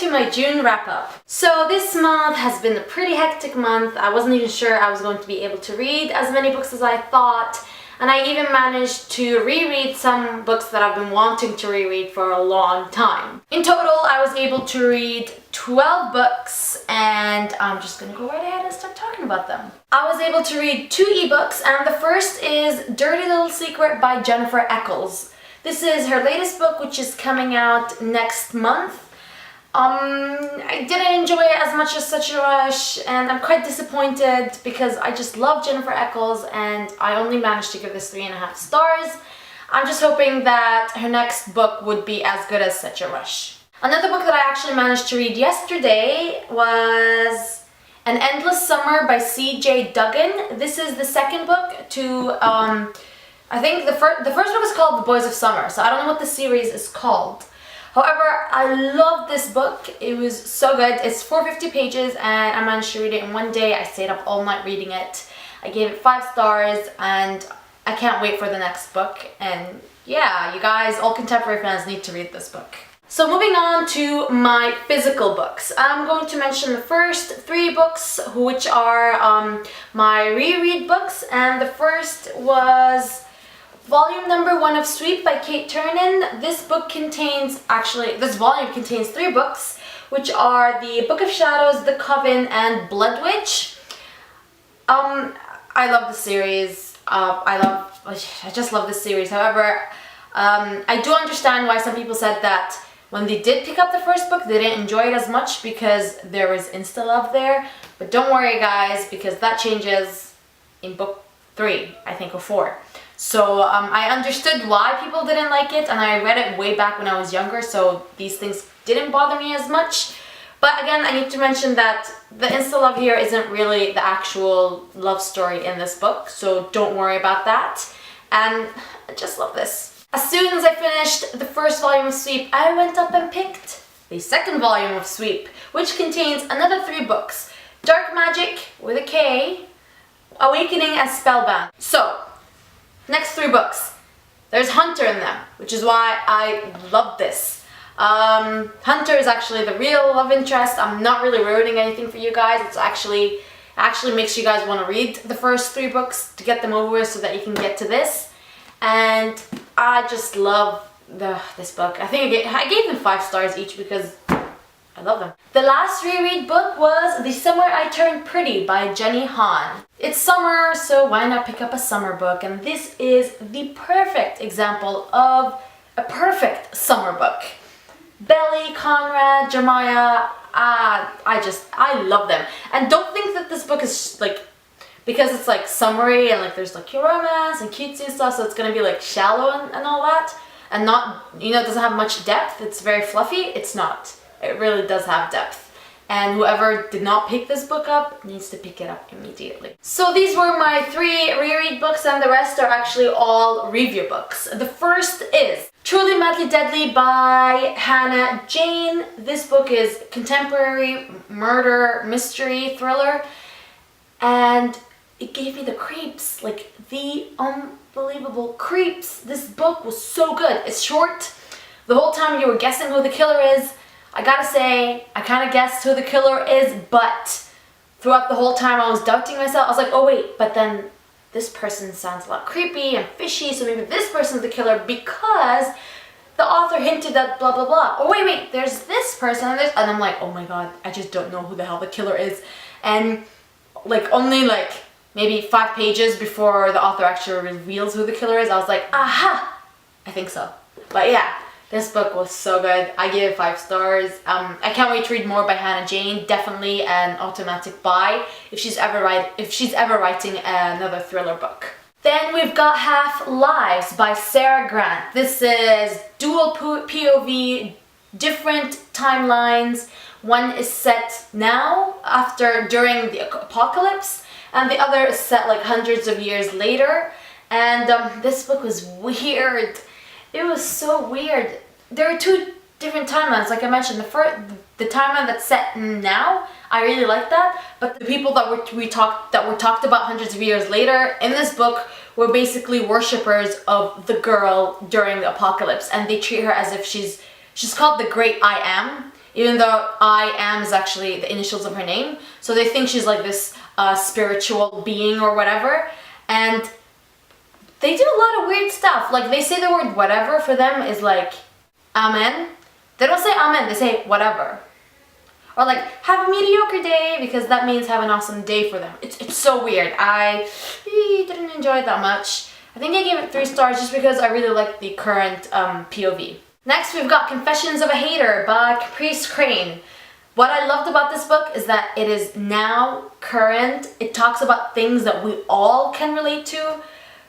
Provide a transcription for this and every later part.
to my June wrap-up. So this month has been a pretty hectic month. I wasn't even sure I was going to be able to read as many books as I thought, and I even managed to reread some books that I've been wanting to reread for a long time. In total, I was able to read 12 books, and I'm just gonna go right ahead and start talking about them. I was able to read 2 ebooks, and the first is Dirty Little Secret by Jennifer Eccles. This is her latest book, which is coming out next month. I didn't enjoy it as much as Such a Rush, and I'm quite disappointed because I just love Jennifer Eccles and I only managed to give this 3.5 stars. I'm just hoping that her next book would be as good as Such a Rush. Another book that I actually managed to read yesterday was An Endless Summer by C.J. Duggan. This is the second book to, I think the first book is called The Boys of Summer, so I don't know what the series is called. However, I love this book. It was so good. It's 450 pages and I managed to read it in one day. I stayed up all night reading it. I gave it 5 stars and I can't wait for the next book. And yeah, you guys, all contemporary fans need to read this book. So moving on to my physical books. I'm going to mention the first 3 books, which are my reread books. And the first was Volume number 1 of Sweep by Kate Turner. This volume contains 3 books, which are The Book of Shadows, The Coven, and Blood Witch. I love the series. I just love this series. However, I do understand why some people said that when they did pick up the first book, they didn't enjoy it as much because there was insta-love there. But don't worry, guys, because that changes in book 3, I think, or 4. So I understood why people didn't like it, and I read it way back when I was younger, so these things didn't bother me as much. But again, I need to mention that the insta-love here isn't really the actual love story in this book, so don't worry about that. And I just love this. As soon as I finished the first volume of Sweep, I went up and picked the second volume of Sweep, which contains another 3 books. Dark Magic, with a K, Awakening as Spellbound. So, next 3 books. There's Hunter in them, which is why I love this. Hunter is actually the real love interest. I'm not really ruining anything for you guys. It actually makes you guys want to read the first 3 books to get them over with so that you can get to this. And I just love this book. I think I gave them 5 stars each because I love them. The last reread book was The Summer I Turned Pretty by Jenny Han. It's summer, so why not pick up a summer book? And this is the perfect example of a perfect summer book. Belly, Conrad, Jeremiah, I love them. And don't think that this book is like, because it's like summery and like there's like romance and cutesy and stuff, so it's gonna be like shallow and all that. And not, it doesn't have much depth. It's very fluffy. It's not. It really does have depth. And whoever did not pick this book up needs to pick it up immediately. So these were my 3 reread books, and the rest are actually all review books. The first is Truly Madly Deadly by Hannah Jane. This book is contemporary murder mystery thriller, and it gave me the creeps, like the unbelievable creeps. This book was so good. It's short. The whole time you were guessing who the killer is. I gotta say, I kind of guessed who the killer is, but throughout the whole time I was doubting myself. I was like, oh wait, but then this person sounds a lot creepy and fishy, so maybe this person's the killer because the author hinted at blah blah blah. Oh wait, there's this person and this, and I'm like, oh my god, I just don't know who the hell the killer is. And like only like maybe 5 pages before the author actually reveals who the killer is, I was like, aha, I think so. But yeah. This book was so good. I gave it 5 stars. I can't wait to read more by Hannah Jane. Definitely an automatic buy if she's ever writing another thriller book. Then we've got Half Lives by Sarah Grant. This is dual POV, different timelines. One is set now, during the apocalypse, and the other is set like hundreds of years later. And this book was weird. It was so weird. There are 2 different timelines. Like I mentioned, the timeline that's set now, I really like that. But the people that were talked about hundreds of years later in this book were basically worshippers of the girl during the apocalypse, and they treat her as if she's called the Great I Am, even though I am is actually the initials of her name. So they think she's like this spiritual being or whatever. And they do a lot of weird stuff. Like they say the word whatever for them is like amen. They don't say amen, they say whatever. Or like, have a mediocre day, because that means have an awesome day for them. It's so weird. I didn't enjoy it that much. I think I gave it 3 stars just because I really like the current POV. Next, we've got Confessions of a Hater by Caprice Crane. What I loved about this book is that it is now current. It talks about things that we all can relate to.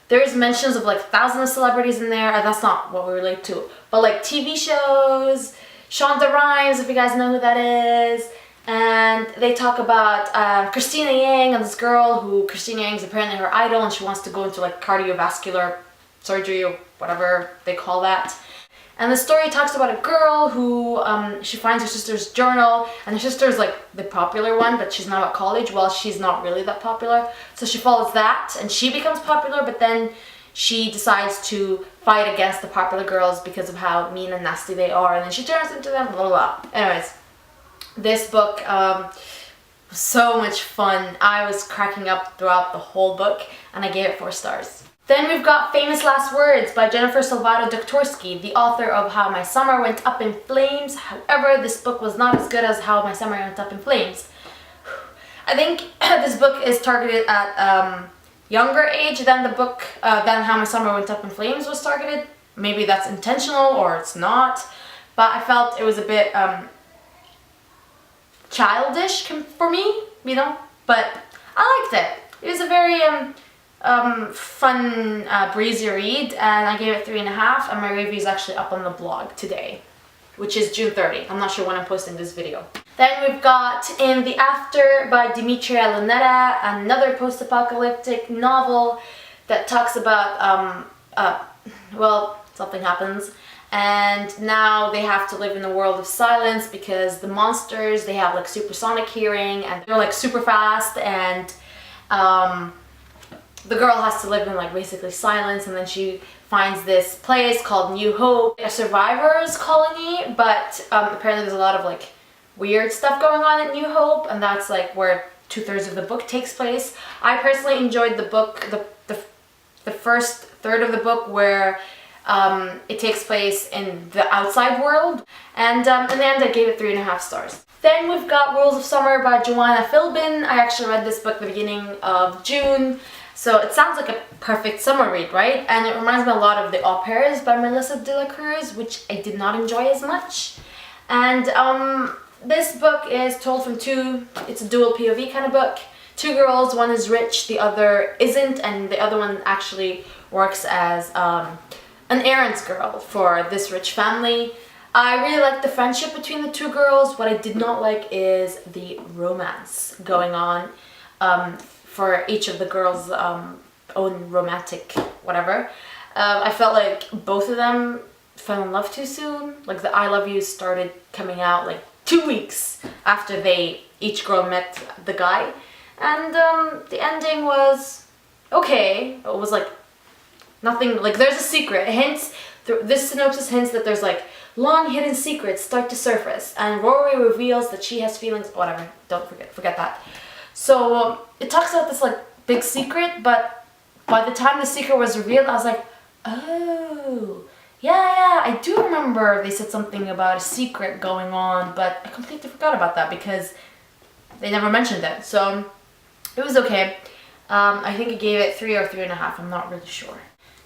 There's mentions of like thousands of celebrities in there. That's not what we relate to. But like TV shows, Shonda Rhimes, if you guys know who that is. And they talk about Christina Yang and this girl who Christina Yang is apparently her idol, and she wants to go into like cardiovascular surgery or whatever they call that. And the story talks about a girl who she finds her sister's journal, and her sister's like the popular one, but she's now at college. Well, she's not really that popular. So she follows that and she becomes popular, but then she decides to fight against the popular girls because of how mean and nasty they are, and then she turns into them, blah, blah, blah. Anyways, this book was so much fun. I was cracking up throughout the whole book, and I gave it 4 stars. Then we've got Famous Last Words by Jennifer Salvato Doktorsky, the author of How My Summer Went Up in Flames. However, this book was not as good as How My Summer Went Up in Flames. I think this book is targeted at younger age than the book, than How My Summer Went Up in Flames was targeted. Maybe that's intentional or it's not, but I felt it was a bit childish for me, you know, but I liked it. It was a very fun, breezy read, and I gave it 3.5, and my review is actually up on the blog today, which is June 30. I'm not sure when I'm posting this video. Then we've got In the After by Demetria Lunetta, another post-apocalyptic novel that talks about, well, something happens, and now they have to live in a world of silence because the monsters, they have like supersonic hearing, and they're like super fast, and the girl has to live in like basically silence, and then she finds this place called New Hope, a survivors colony, but apparently there's a lot of like weird stuff going on at New Hope, and that's like where 2/3 of the book takes place. I personally enjoyed the book, the first third of the book where it takes place in the outside world, and in the end I gave it 3.5 stars. Then we've got Rules of Summer by Joanna Philbin. I actually read this book at the beginning of June, so it sounds like a perfect summer read, right? And it reminds me a lot of The Au Pairs by Melissa De La Cruz, which I did not enjoy as much. And this book is told from it's a dual POV kind of book. 2 girls, one is rich, the other isn't, and the other one actually works as an errands girl for this rich family. I really like the friendship between the 2 girls. What I did not like is the romance going on for each of the girls' own romantic whatever. I felt like both of them fell in love too soon. Like the I love yous started coming out like 2 weeks after each girl met the guy, and the ending was okay. It was like nothing, like there's a secret. It hints, this synopsis hints that there's like long hidden secrets start to surface, and Rory reveals that she has feelings, whatever, don't forget that. So it talks about this like big secret, but by the time the secret was revealed, I was like, oh, yeah, I do remember they said something about a secret going on, but I completely forgot about that because they never mentioned it. So it was okay. I think I gave it 3 or 3.5, I'm not really sure.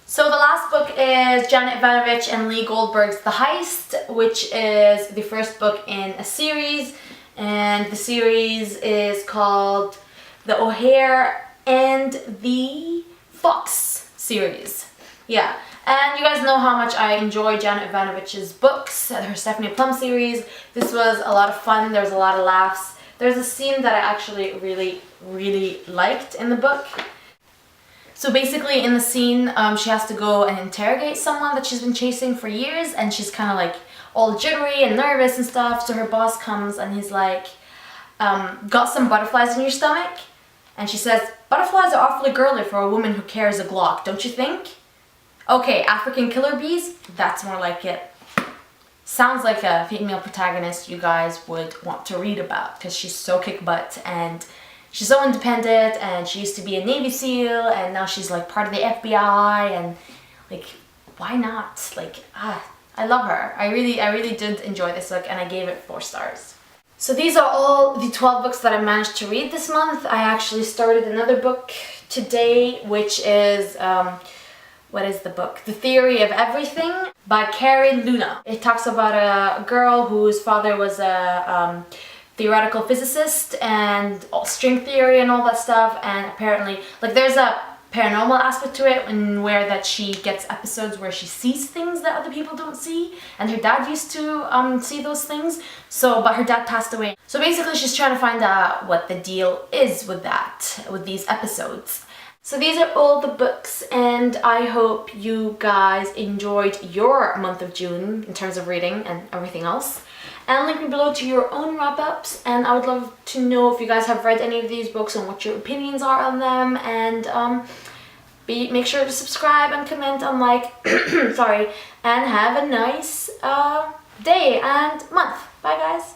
So the last book is Janet Vanovich and Lee Goldberg's The Heist, which is the first book in a series, and the series is called The O'Hare and the Fox series. Yeah, and you guys know how much I enjoy Janet Vanovich's books, her Stephanie Plum series. This was a lot of fun, there was a lot of laughs. There's a scene that I actually really liked in the book. So basically in the scene, she has to go and interrogate someone that she's been chasing for years, and she's kind of like all jittery and nervous and stuff. So her boss comes and he's like, got some butterflies in your stomach? And she says, butterflies are awfully girly for a woman who carries a Glock, don't you think? Okay, African killer bees? That's more like it. sounds like a female protagonist you guys would want to read about, because she's so kick butt and she's so independent, and she used to be a Navy SEAL and now she's like part of the FBI, and like, why not? Like, I love her. I really did enjoy this book, and I gave it 4 stars. So these are all the 12 books that I managed to read this month. I actually started another book today, which is what is the book? The Theory of Everything by Carrie Luna. It talks about a girl whose father was a theoretical physicist and string theory and all that stuff, and apparently, like, there's a paranormal aspect to it, in where that she gets episodes where she sees things that other people don't see, and her dad used to see those things, so, but her dad passed away. So basically she's trying to find out what the deal is with that, with these episodes. So these are all the books, and I hope you guys enjoyed your month of June in terms of reading and everything else. And link me below to your own wrap-ups, and I would love to know if you guys have read any of these books and what your opinions are on them, and make sure to subscribe and comment and like, sorry, and have a nice day and month. Bye guys!